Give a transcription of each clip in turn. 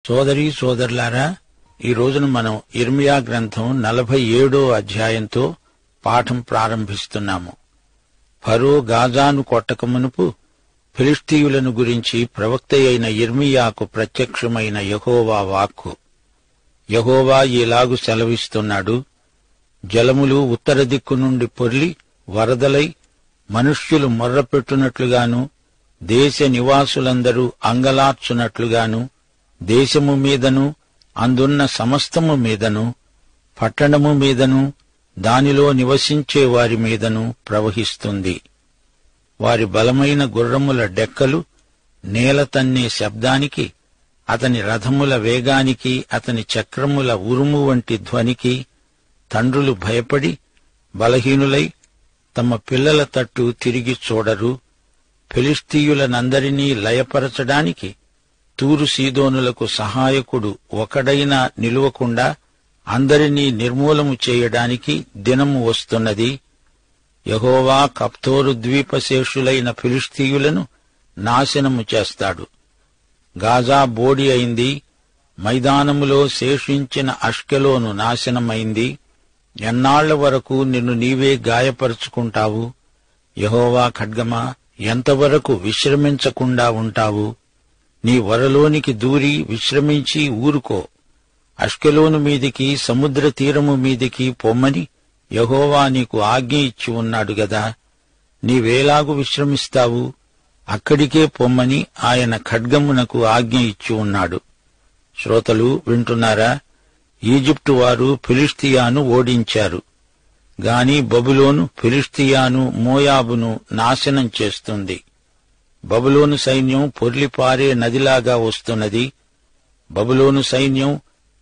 సోదరీ సోదరులారా, ఈ రోజున మనం యిర్మీయా గ్రంథం 47వ అధ్యాయంతో పాఠం ప్రారంభిస్తున్నాము. ఫరో గాజాను కొట్టకమునుపు ఫిలిష్తీయులను గురించి ప్రవక్త అయిన యిర్మీయాకు ప్రత్యక్షమైన యెహోవా వాక్కు. యెహోవా ఈలాగు సెలవిస్తున్నాడు: జలములు ఉత్తర దిక్కు నుండి పొర్లి వరదలై మనుష్యులు మొర్రపెట్టునట్లుగాను, దేశ నివాసులందరూ అంగలార్చునట్లుగాను దేశము మీదను అందున్న సమస్తము మీదను పట్టణము మీదను దానిలో నివసించే వారి మీదను ప్రవహిస్తుంది. వారి బలమైన గుర్రముల డెక్కలు నేల తన్నే శబ్దానికి, అతని రథముల వేగానికి, అతని చక్రముల ఉరుము వంటి ధ్వనికి తండ్రులు భయపడి బలహీనులై తమ పిల్లల తట్టు తిరిగి చూడరు. ఫిలిష్తీయులనందరినీ లయపరచడానికి తూరు సీదోనులకు సహాయకుడు ఒకడైనా నిలువకుండా అందరినీ నిర్మూలము చేయడానికి దినము వస్తున్నది. యెహోవా కఫ్తోరు ద్వీపశేషులైన ఫిలిష్తీయులను నాశనము చేస్తాడు. గాజా బోడి అయింది, మైదానములో శేషించిన అష్కెలోను నాశనమైంది. ఎన్నాళ్ల వరకు నిన్ను నీవే గాయపరుచుకుంటావు? యెహోవా ఖడ్గమా, ఎంతవరకు విశ్రమించకుండా ఉంటావు? నీ వరలోనికి దూరి విశ్రమించి ఊరుకో. అష్కెలోను మీదికి సముద్ర తీరము మీదికి పొమ్మని యెహోవా నీకు ఆజ్ఞ ఇచ్చి ఉన్నాడు గదా. నీవేలాగు విశ్రమిస్తావు? అక్కడికే పొమ్మని ఆయన ఖడ్గమునకు ఆజ్ఞ ఇచ్చి ఉన్నాడు. శ్రోతలు వింటున్నారా? ఈజిప్టు వారు ఫిలిష్తియాను ఓడించారు. గాని బబులోను ఫిలిష్తియాను మోయాబును నాశనం చేస్తుంది. బబులోను సైన్యం పొర్లిపారే నదిలాగా వస్తున్నది. బబులోను సైన్యం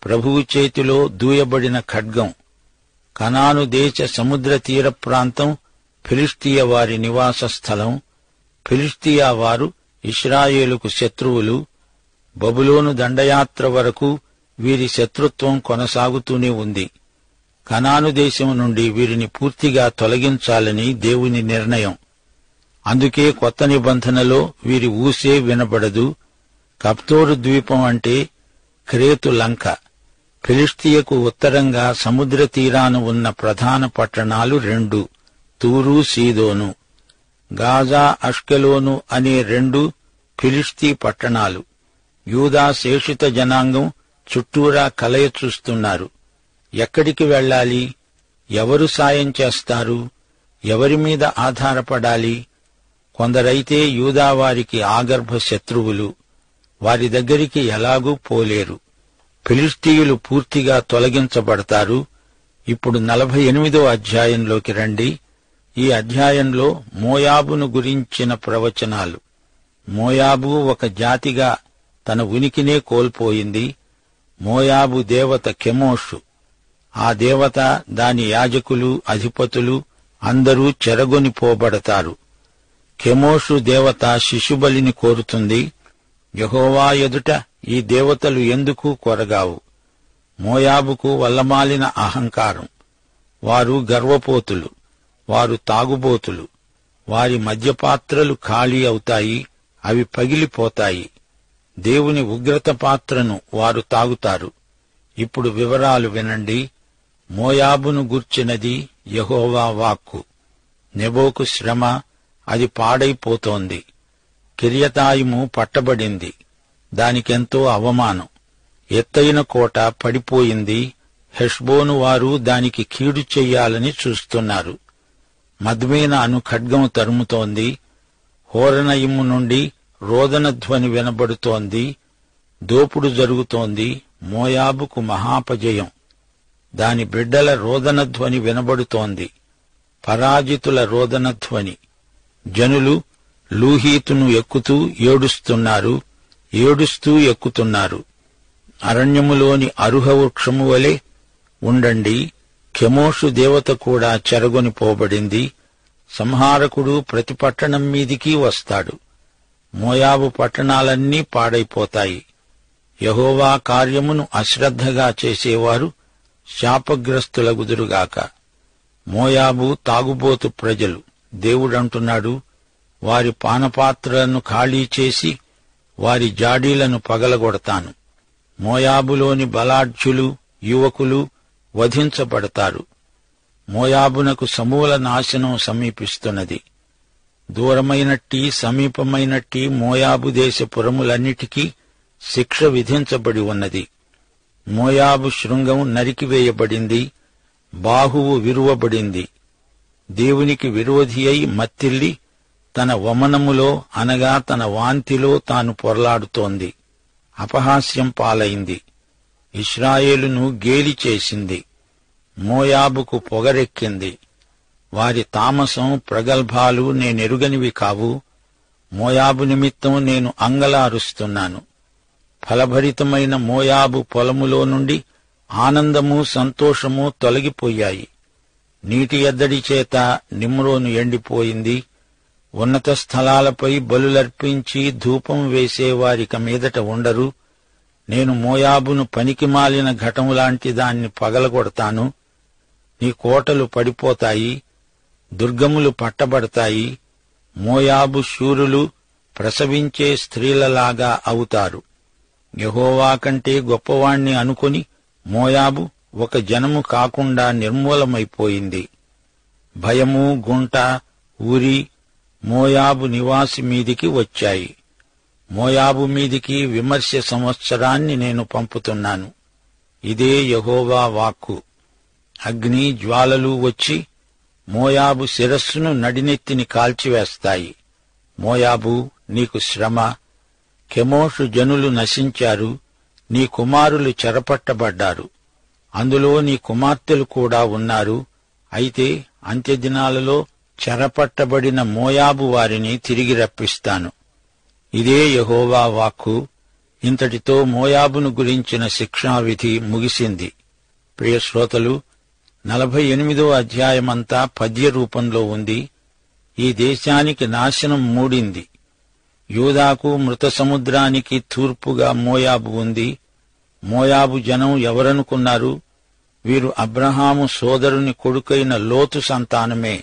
ప్రభువు చేతిలో దూయబడిన ఖడ్గం. కనాను దేశ సముద్ర తీర ప్రాంతం ఫిలిష్తీయ వారి నివాస స్థలం. ఫిలిష్తీయా వారు ఇశ్రాయేలుకు శత్రువులు. బబులోను దండయాత్ర వరకు వీరి శత్రుత్వం కొనసాగుతూనే ఉంది. కనాను దేశం నుండి వీరిని పూర్తిగా తొలగించాలని దేవుని నిర్ణయం. అందుకే కొత్త నిబంధనలో వీరి ఊసే వినబడదు. కఫ్తోరు ద్వీపం అంటే క్రేతు లంక. ఫిలిష్తీయకు ఉత్తరంగా సముద్ర తీరాన ఉన్న ప్రధాన పట్టణాలు 2, తూరు సీదోను. గాజా, అష్కెలోను అనే 2 ఫిలిష్తీ పట్టణాలు. యూదా శేషిత జనాంగం చుట్టూరా కలయ చూస్తున్నారు. ఎక్కడికి వెళ్ళాలి? ఎవరు సాయం చేస్తారు? ఎవరి మీద ఆధారపడాలి? కొందరైతే యూదావారికి ఆగర్భ శత్రువులు. వారి దగ్గరికి ఎలాగూ పోలేరు. ఫిలిష్తీయులు పూర్తిగా తొలగించబడతారు. ఇప్పుడు 48వ అధ్యాయంలోకి రండి. ఈ అధ్యాయంలో మోయాబును గురించిన ప్రవచనాలు. మోయాబు ఒక జాతిగా తన ఉనికినే కోల్పోయింది. మోయాబు దేవత కెమోషు. ఆ దేవత, దాని యాజకులు, అధిపతులు అందరూ చెరగొనిపోబడతారు. కెమోషు దేవత శిశుబలిని కోరుతుంది. యెహోవా ఎదుట ఈ దేవతలు ఎందుకు కొరగావు? మోయాబుకు వల్లమాలిన అహంకారం. వారు గర్వపోతులు, వారు తాగుబోతులు. వారి మద్యపాత్రలు ఖాళీ అవుతాయి, అవి పగిలిపోతాయి. దేవుని ఉగ్రత పాత్రను వారు తాగుతారు. ఇప్పుడు వివరాలు వినండి. మోయాబును గూర్చినది యెహోవా వాక్కు. నెబోకు శ్రమ, అది పాడైపోతోంది. కిర్యతాయిము పట్టబడింది, దానికెంతో అవమానం. ఎత్తైన కోట పడిపోయింది. హెష్బోను వారు దానికి కీడు చెయ్యాలని చూస్తున్నారు. మద్మేనా అను ఖడ్గం తరుముతోంది. హోరనయిము నుండి రోదన ధ్వని వినబడుతోంది. దోపుడు జరుగుతోంది. మోయాబుకు మహాపజయం. దాని బిడ్డల రోదన ధ్వని వినబడుతోంది. పరాజితుల రోదన ధ్వని. జనులు లూహీతును ఎక్కుతూ ఏడుస్తున్నారు, ఏడుస్తూ ఎక్కుతున్నారు. అరణ్యములోని అరుహ వృక్షము వలె ఉండండి. కెమోషు దేవత కూడా చెరగొనిపోబడింది. సంహారకుడు ప్రతి పట్టణం మీదికి వస్తాడు. మోయాబు పట్టణాలన్నీ పాడైపోతాయి. యెహోవా కార్యమును అశ్రద్ధగా చేసేవారు శాపగ్రస్తులగుదురుగాక. మోయాబు తాగుబోతు ప్రజలు. దేవుడంటున్నాడు, వారి పానపాత్రలను ఖాళీ చేసి వారి జాడీలను పగలగొడతాను. మోయాబులోని బలాఢ్యులు, యువకులు వధించబడతారు. మోయాబునకు సమూల నాశనం సమీపిస్తున్నది. దూరమైనట్టి సమీపమైనట్టి మోయాబు దేశ పురములన్నిటికీ శిక్ష విధించబడి ఉన్నది. మోయాబు శృంగం నరికివేయబడింది, బాహువు విరువబడింది. దేవునికి విరోధి అయి మత్తిల్లి తన వమనములో అనగా తన వాంతిలో తాను పొరలాడుతోంది. అపహాస్యం పాలైంది. ఇశ్రాయేలును గేలి చేసింది. మోయాబుకు పొగరెక్కింది. వారి తామసం ప్రగల్భాలు నేనెరుగనివి కావు. మోయాబు నిమిత్తం నేను అంగలారుస్తున్నాను. ఫలభరితమైన మోయాబు పొలములో నుండి ఆనందము, సంతోషము తొలగిపోయాయి. నీటి ఎద్దడి చేత నిమ్రోను ఎండిపోయింది. ఉన్నత స్థలాలపై బలులర్పించి ధూపం వేసేవారిక మీదట ఉండరు. నేను మోయాబును పనికిమాలిన ఘటములాంటి దాన్ని పగలగొడతాను. నీ కోటలు పడిపోతాయి, దుర్గములు పట్టబడతాయి. మోయాబు శూరులు ప్రసవించే స్త్రీలలాగా అవుతారు. యెహోవా కంటే గొప్పవాణ్ణి అనుకుని మోయాబు ఒక జనము కాకుండా నిర్మూలమైపోయింది. భయము, గుంట, ఊరి మోయాబు నివాసి మీదికి వచ్చాయి. మోయాబు మీదికి విమర్శ సంవత్సరాన్ని నేను పంపుతున్నాను. ఇదే యెహోవా వాక్కు. అగ్ని జ్వాలలు వచ్చి మోయాబు శిరస్సును నడినెత్తిని కాల్చివేస్తాయి. మోయాబు, నీకు శ్రమ. కెమోషు జనులు నశించారు. నీ కుమారులు చెరపట్టబడ్డారు. అందులో నీ కుమార్తెలు కూడా ఉన్నారు. అయితే అంత్యదినాలలో చెరపట్టబడిన మోయాబు వారిని తిరిగి రప్పిస్తాను. ఇదే యెహోవా వాక్కు. ఇంతటితో మోయాబును గురించిన శిక్షావిధి ముగిసింది. ప్రియశ్రోతలు, 48వ అధ్యాయమంతా పద్య రూపంలో ఉంది. ఈ దేశానికి నాశనం మూడింది. యూదాకు మృత సముద్రానికి తూర్పుగా మోయాబు ఉంది. మోయాబు జనం ఎవరనుకున్నారు? వీరు అబ్రహాము సోదరుని కొడుకైన లోతు సంతానమే.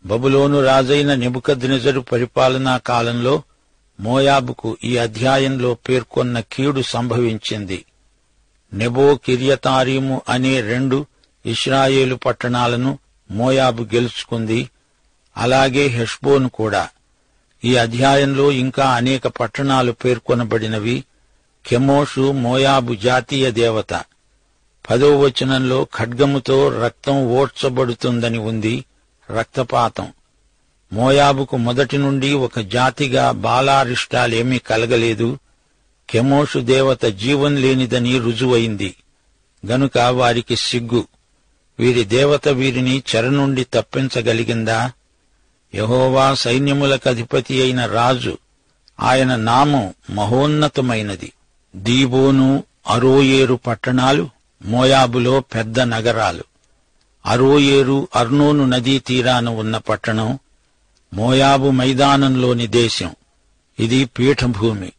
బబులోను రాజైన నెబుకద్నెజరు పరిపాలనా కాలంలో మోయాబుకు ఈ అధ్యాయంలో పేర్కొన్న కీడు సంభవించింది. నెబో, కిర్యతారీము అనే 2 ఇశ్రాయేలు పట్టణాలను మోయాబు గెలుచుకుంది. అలాగే హెష్బోను కూడా. ఈ అధ్యాయంలో ఇంకా అనేక పట్టణాలు పేర్కొనబడినవి. కెమోషు మోయాబు జాతీయ దేవత. 10వ వచనంలో ఖడ్గముతో రక్తం ఓడ్చబడుతుందని ఉంది. రక్తపాతం. మోయాబుకు మొదటి నుండి ఒక జాతిగా బాలారిష్టాలేమీ కలగలేదు. కెమోషు దేవత జీవం లేనిదని రుజువైంది గనుక వారికి సిగ్గు. వీరి దేవత వీరిని చెర నుండి తప్పించగలిగిందా? యెహోవా సైన్యములకధిపతి అయిన రాజు. ఆయన నామం మహోన్నతమైనది. దీబోను, అరోయేరు పట్టణాలు మోయాబులో పెద్ద నగరాలు. అరోయేరు అర్నోను నదీ తీరాన ఉన్న పట్టణం. మోయాబు మైదానంలోని దేశం. ఇది పీఠభూమి.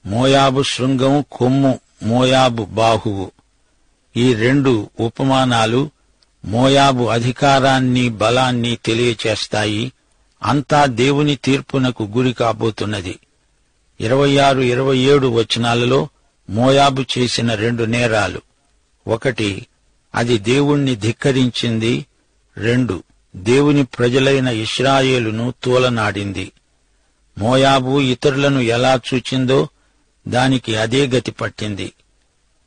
మోయాబు శృంగం కొమ్ము, మోయాబు బాహువు. ఈ 2 ఉపమానాలు మోయాబు అధికారాన్ని, బలాన్ని తెలియచేస్తాయి. అంతా దేవుని తీర్పునకు గురి కాబోతున్నది. 26, 27 వచనాలలో మోయాబు చేసిన 2 నేరాలు. 1, అది దేవుణ్ణి ధిక్కరించింది. 2, దేవుని ప్రజలైన ఇశ్రాయేలును తూలనాడింది. మోయాబు ఇతరులను ఎలా చూచిందో దానికి అదే గతి పట్టింది.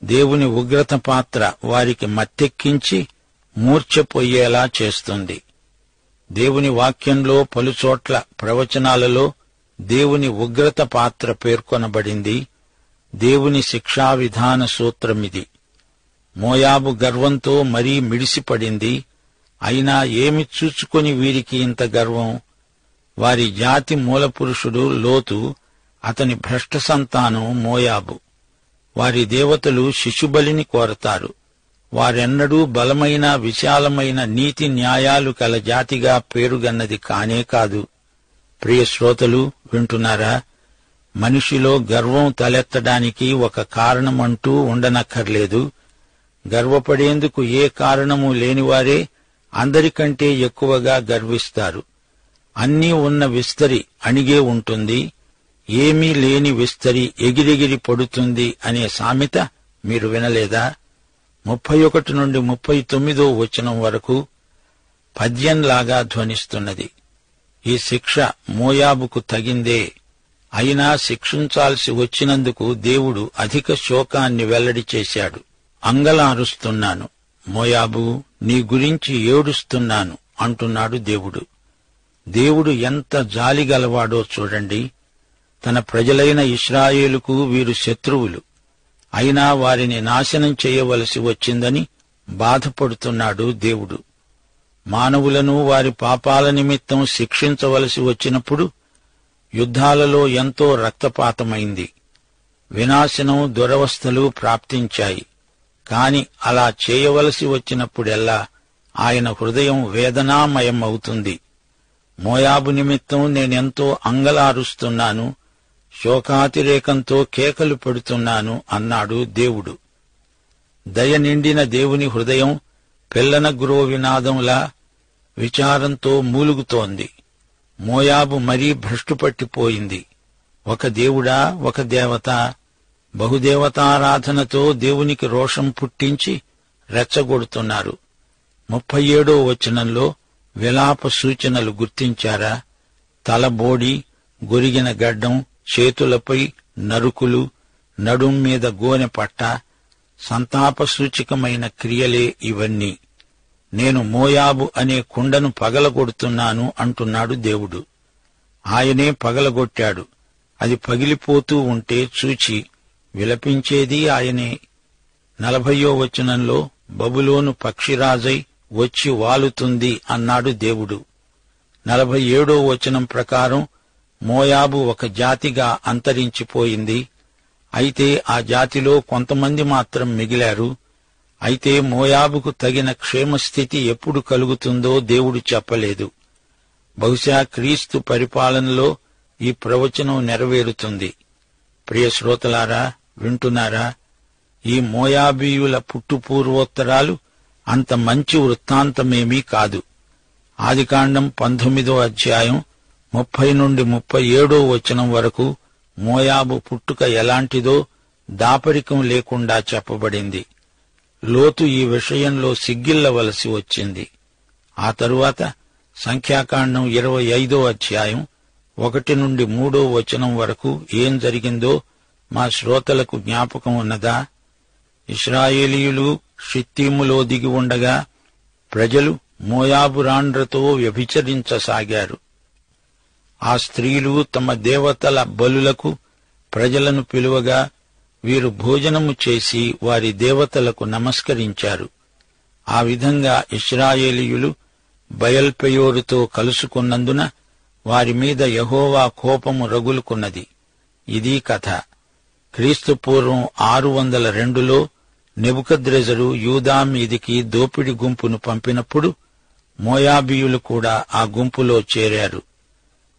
దేవుని ఉగ్రత పాత్ర వారికి మత్తెక్కించి మూర్ఛపోయేలా చేస్తుంది. దేవుని వాక్యంలో పలుచోట్ల ప్రవచనాలలో దేవుని ఉగ్రత పాత్ర పేర్కొనబడింది. దేవుని శిక్షా విధాన సూత్రమిది. మోయాబు గర్వంతో మరీ మిడిసిపడింది. అయినా ఏమి చూచుకొని వీరికి ఇంత గర్వం? వారి జాతి మూలపురుషుడు లోతు, అతని భ్రష్ట సంతానం మోయాబు. వారి దేవతలు శిశుబలిని కోరతారు. వారెన్నడూ బలమైన, విశాలమైన నీతి న్యాయాలు కల జాతిగా పేరుగన్నది కానే కాదు. ప్రియ శ్రోతలు, వింటున్నారా? మనిషిలో గర్వం తలెత్తడానికి ఒక కారణమంటూ ఉండనక్కర్లేదు. గర్వపడేందుకు ఏ కారణమూ లేనివారే అందరికంటే ఎక్కువగా గర్విస్తారు. అన్నీ ఉన్న విస్తరి అణిగే ఉంటుంది. ఏమీ లేని విస్తరి ఎగిరెగిరి పడుతుంది అనే సామెత మీరు వినలేదా? 31 నుండి 39 వచనం వరకు పద్యంలాగా ధ్వనిస్తున్నది. ఈ శిక్ష మోయాబుకు తగిందే. అయినా శిక్షించాల్సి వచ్చినందుకు దేవుడు అధిక శోకాన్ని వెల్లడి చేశాడు. అంగలారుస్తున్నాను, మోయాబు, నీ గురించి ఏడుస్తున్నాను అంటున్నాడు దేవుడు. దేవుడు ఎంత జాలిగలవాడో చూడండి. తన ప్రజలైన ఇశ్రాయేలుకు వీరు శత్రువులు. అయినా వారిని నాశనం చేయవలసి వచ్చిందని బాధపడుతున్నాడు దేవుడు. మానవులను వారి పాపాల నిమిత్తం శిక్షించవలసి వచ్చినప్పుడు యుద్ధాలలో ఎంతో రక్తపాతమైంది. వినాశనం, దురవస్థలు ప్రాప్తించాయి. కాని అలా చేయవలసి వచ్చినప్పుడెల్లా ఆయన హృదయం వేదనామయమవుతుంది. మోయాబు నిమిత్తం నేనెంతో అంగలారుస్తున్నాను, శోకాతిరేకంతో కేకలు పెడుతున్నాను అన్నాడు దేవుడు. దయ నిండిన దేవుని హృదయం పిల్లన గురోవినాదంలా విచారంతో మూలుగుతోంది. మోయాబు మరీ భ్రష్టుపట్టిపోయింది. ఒక దేవుడా, ఒక దేవత, బహుదేవతారాధనతో దేవునికి రోషం పుట్టించి రెచ్చగొడుతున్నారు. 37వ వచనంలో విలాప సూచనలు గుర్తించారా? తలబోడి, గొరిగిన గడ్డం, చేతులపై నరుకులు, నడుం మీద గోనె పట్ట, సంతాప సూచకమైన క్రియలే ఇవన్నీ. నేను మోయాబు అనే కుండను పగలగొడుతున్నాను అంటున్నాడు దేవుడు. ఆయనే పగలగొట్టాడు. అది పగిలిపోతూ ఉంటే చూచి విలపించేది ఆయనే. 40వ వచనంలో బబులోను పక్షిరాజై వచ్చి వాలుతుంది అన్నాడు దేవుడు. 47వ వచనం ప్రకారం మోయాబు ఒక జాతిగా అంతరించిపోయింది. అయితే ఆ జాతిలో కొంతమంది మాత్రం మిగిలారు. అయితే మోయాబుకు తగిన క్షేమస్థితి ఎప్పుడు కలుగుతుందో దేవుడు చెప్పలేదు. బహుశా క్రీస్తు పరిపాలనలో ఈ ప్రవచనం నెరవేరుతుంది. ప్రియ శ్రోతలారా, వింటున్నారా? ఈ మోయాబీయుల పుట్టుపూర్వోత్తరాలు అంత మంచి వృత్తాంతమేమీ కాదు. ఆదికాండం 19వ అధ్యాయం 30 నుండి 37వ వచనం వరకు మోయాబు పుట్టుక ఎలాంటిదో దాపరికం లేకుండా చెప్పబడింది. లోతు ఈ విషయంలో సిగ్గిల్లవలసి వచ్చింది. ఆ తరువాత సంఖ్యాకాండం 25వ అధ్యాయం 1 నుండి 3వ వచనం వరకు ఏం జరిగిందో మా శ్రోతలకు జ్ఞాపకం ఉన్నదా? ఇశ్రాయేలీయులు షిత్తీములో దిగి ఉండగా ప్రజలు మోయాబురాండ్రతో వ్యభిచరించసాగారు. ఆ స్త్రీలు తమ దేవతల బలులకు ప్రజలను పిలువగా వీరు భోజనము చేసి వారి దేవతలకు నమస్కరించారు. ఆ విధంగా ఇశ్రాయేలీయులు బయల్పెయోరుతో కలుసుకున్నందున వారి మీద యెహోవా కోపము రగులుకున్నది. ఇదీ కథ. క్రీస్తు పూర్వం 602లో నెబుకద్రెజరు యూదా మీదికి దోపిడి గుంపును పంపినప్పుడు మోయాబీయులు కూడా ఆ గుంపులో చేరారు.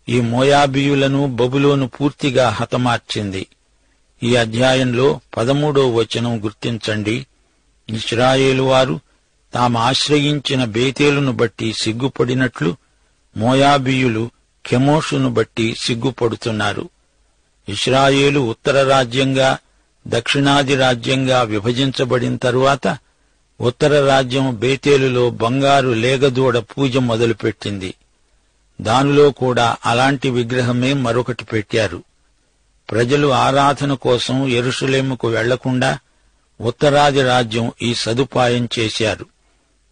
ఈ మోయాబీయులను బబులోను పూర్తిగా హతమార్చింది. ఈ అధ్యాయంలో 13వ వచనం గుర్తించండి. ఇశ్రాయేలు వారు తాము ఆశ్రయించిన బేతేలును బట్టి సిగ్గుపడినట్లు మోయాబీయులు కెమోషును బట్టి సిగ్గుపడుతున్నారు. ఇశ్రాయేలు ఉత్తర రాజ్యంగా, దక్షిణాది రాజ్యంగా విభజించబడిన తరువాత ఉత్తర రాజ్యం బేతేలులో బంగారు లేగదూడ పూజ మొదలుపెట్టింది. దానిలో కూడా అలాంటి విగ్రహమే మరొకటి పెట్టారు. ప్రజలు ఆరాధన కోసం యెరూషలేముకు వెళ్లకుండా ఉత్తరాది రాజ్యం ఈ సదుపాయం చేశారు.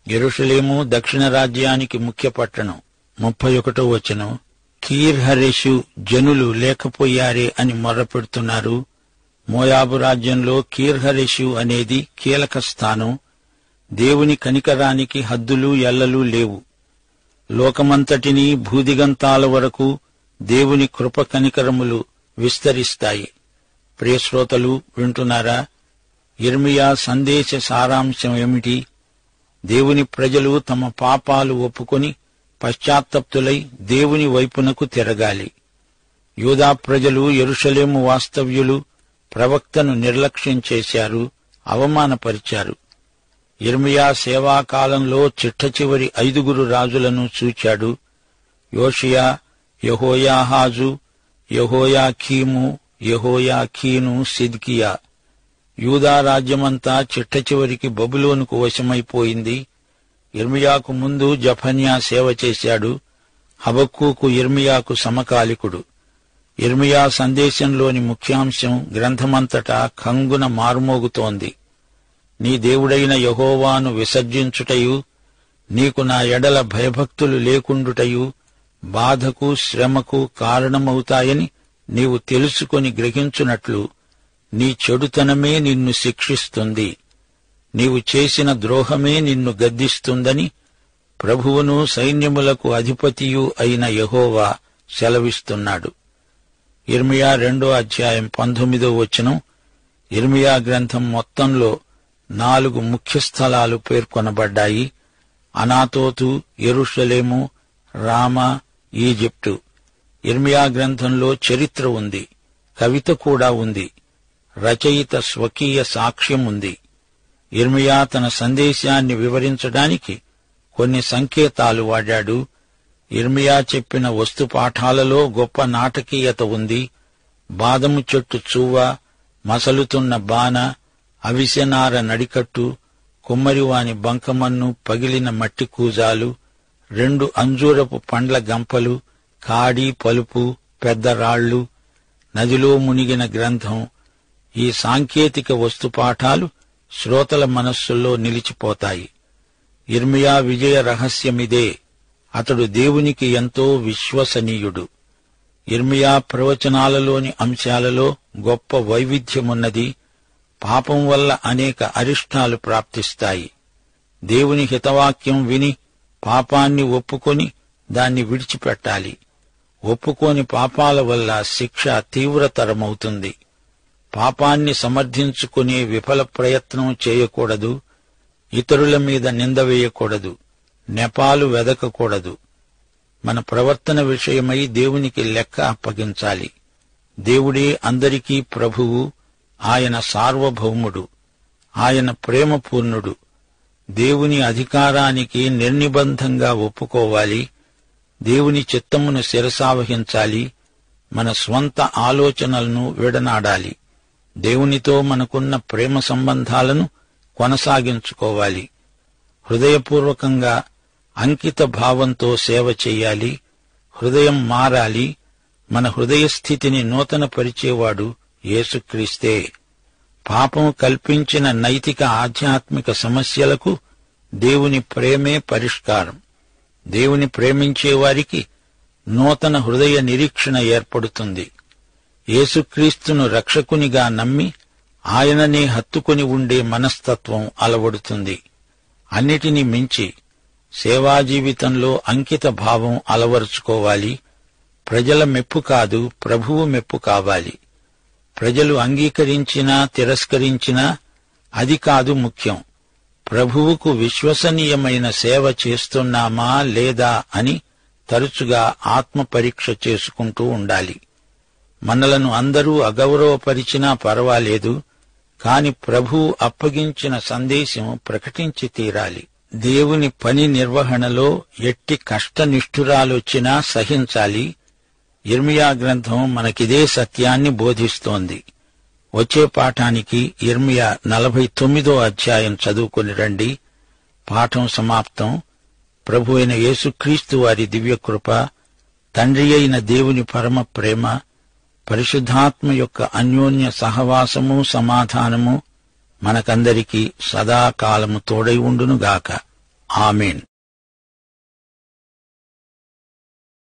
యెరూషలేము దక్షిణ రాజ్యానికి ముఖ్య పట్టణం. 31వ వచనం, కీర్హరెషు జనులు లేకపోయారే అని మొర్రపెడుతున్నారు. మోయాబు రాజ్యంలో కీర్హరెషు అనేది కీలక స్థానం. దేవుని కనికరానికి హద్దులు ఎల్లలు లేవు. లోకమంతటినీ భూదిగంతాల వరకు దేవుని కృప కనికరములు విస్తరిస్తాయి. ప్రియశ్రోతలు, వింటున్నారా? యిర్మీయా సందేశ సారాంశం ఏమిటి? దేవుని ప్రజలు తమ పాపాలు ఒప్పుకొని పశ్చాత్తప్తులై దేవుని వైపునకు తిరగాలి. యూదా ప్రజలు, యెరూషలేము వాస్తవ్యులు ప్రవక్తను నిర్లక్ష్యం చేశారు, అవమానపరిచారు. యిర్మీయా సేవాకాలంలో చిట్టచివరి 5 రాజులను చూచాడు. యోషియా, యెహోయాహాజు, యెహోయాకీము, యెహోయాకీను, సిద్కియా. యూదా రాజ్యమంతా చిట్టచివరికి బబులోనుకు వశమైపోయింది. యిర్మీయాకు ముందు జఫన్యా సేవ చేశాడు. హబక్కూకు యిర్మీయాకు సమకాలికుడు. యిర్మీయా సందేశంలోని ముఖ్యాంశం గ్రంథమంతటా కంగున మారుమోగుతోంది. నీ దేవుడైన యెహోవాను విసర్జించుటయు, నీకు నా ఎడల భయభక్తులు లేకుండుటయు బాధకు, శ్రమకు కారణమవుతాయని నీవు తెలుసుకొని గ్రహించునట్లు నీ చెడుతనమే నిన్ను శిక్షిస్తుంది. నీవు చేసిన ద్రోహమే నిన్ను గద్దిస్తుందని ప్రభువును సైన్యములకు అధిపతియు అయిన యెహోవా సెలవిస్తున్నాడు. యిర్మీయా 2:19 యిర్మీయా గ్రంథం మొత్తంలో 4 ముఖ్య స్థలాలు పేర్కొనబడ్డాయి. అనాతోతు, యెరూషలేము, రామా, ఈజిప్టు. యిర్మీయా గ్రంథంలో చరిత్ర ఉంది, కవిత కూడా ఉంది, రచయిత స్వకీయ సాక్ష్యం ఉంది. యిర్మీయా తన సందేశాన్ని వివరించడానికి కొన్ని సంకేతాలు వాడాడు. యిర్మీయా చెప్పిన వస్తుపాఠాలలో గొప్ప నాటకీయత ఉంది. బాదము చెట్టు చువ్వ, మసలుతున్న బాన, అవిసెనార నడికట్టు, కుమ్మరివాని బంకమన్ను, పగిలిన మట్టి కూజాలు, 2 అంజూరపు పండ్ల గంపలు, కాడి, పలుపు, పెద్ద రాళ్లు, నదిలో మునిగిన గ్రంథం. ఈ సాంకేతిక వస్తుపాఠాలు శ్రోతల మనస్సుల్లో నిలిచిపోతాయి. యిర్మీయా విజయ రహస్యమిదే. అతడు దేవునికి ఎంతో విశ్వసనీయుడు. యిర్మీయా ప్రవచనాలలోని అంశాలలో గొప్ప వైవిధ్యమున్నది. పాపం వల్ల అనేక అరిష్టాలు ప్రాప్తిస్తాయి. దేవుని హితవాక్యం విని పాపాన్ని ఒప్పుకొని దాన్ని విడిచిపెట్టాలి. ఒప్పుకోని పాపాల వల్ల శిక్ష తీవ్రతరమవుతుంది. పాపాన్ని సమర్థించుకునే విఫల ప్రయత్నం చేయకూడదు. ఇతరుల మీద నింద వేయకూడదు. నెపాలు వెదకకూడదు. మన ప్రవర్తన విషయమై దేవునికి లెక్క అప్పగించాలి. దేవుడే అందరికీ ప్రభువు. ఆయన సార్వభౌముడు. ఆయన ప్రేమపూర్ణుడు. దేవుని అధికారానికి నిర్నిబంధంగా ఒప్పుకోవాలి. దేవుని చిత్తమును శిరసావహించాలి. మన స్వంత ఆలోచనలను విడనాడాలి. దేవునితో మనకున్న ప్రేమ సంబంధాలను కొనసాగించుకోవాలి. హృదయపూర్వకంగా అంకిత భావంతో సేవ చెయ్యాలి. హృదయం మారాలి. మన హృదయ స్థితిని నూతనపరిచేవాడు యేసుక్రీస్తే. పాపం కల్పించిన నైతిక ఆధ్యాత్మిక సమస్యలకు దేవుని ప్రేమే పరిష్కారం. దేవుని ప్రేమించేవారికి నూతన హృదయ నిరీక్షణ ఏర్పడుతుంది. యేసుక్రీస్తును రక్షకునిగా నమ్మి ఆయననే హత్తుకొని ఉండే మనస్తత్వం అలవడుతుంది. అన్నిటినీ మించి సేవాజీవితంలో అంకిత భావం అలవరుచుకోవాలి. ప్రజల మెప్పు కాదు, ప్రభువు మెప్పు కావాలి. ప్రజలు అంగీకరించినా తిరస్కరించినా అది కాదు ముఖ్యం. ప్రభువుకు విశ్వసనీయమైన సేవ చేస్తున్నామా లేదా అని తరచుగా ఆత్మపరీక్ష చేసుకుంటూ ఉండాలి. మనలను అందరూ అగౌరవపరిచినా పర్వాలేదు, కాని ప్రభువు అప్పగించిన సందేశం ప్రకటించి తీరాలి. దేవుని పని నిర్వహణలో ఎట్టి కష్టనిష్ఠురాలొచ్చినా సహించాలి. యిర్మీయా గ్రంథం మనకిదే సత్యాన్ని బోధిస్తోంది. వచ్చే పాఠానికి యిర్మీయా 49 చదువుకొని రండి. పాఠం సమాప్తం. ప్రభు అయిన యేసుక్రీస్తు వారి దివ్యకృప, తండ్రి అయిన దేవుని పరమ ప్రేమ, పరిశుద్ధాత్మ యొక్క అన్యోన్య సహవాసము, సమాధానము మనకందరికీ సదాకాలము తోడై ఉండునుగాక. ఆమేన్.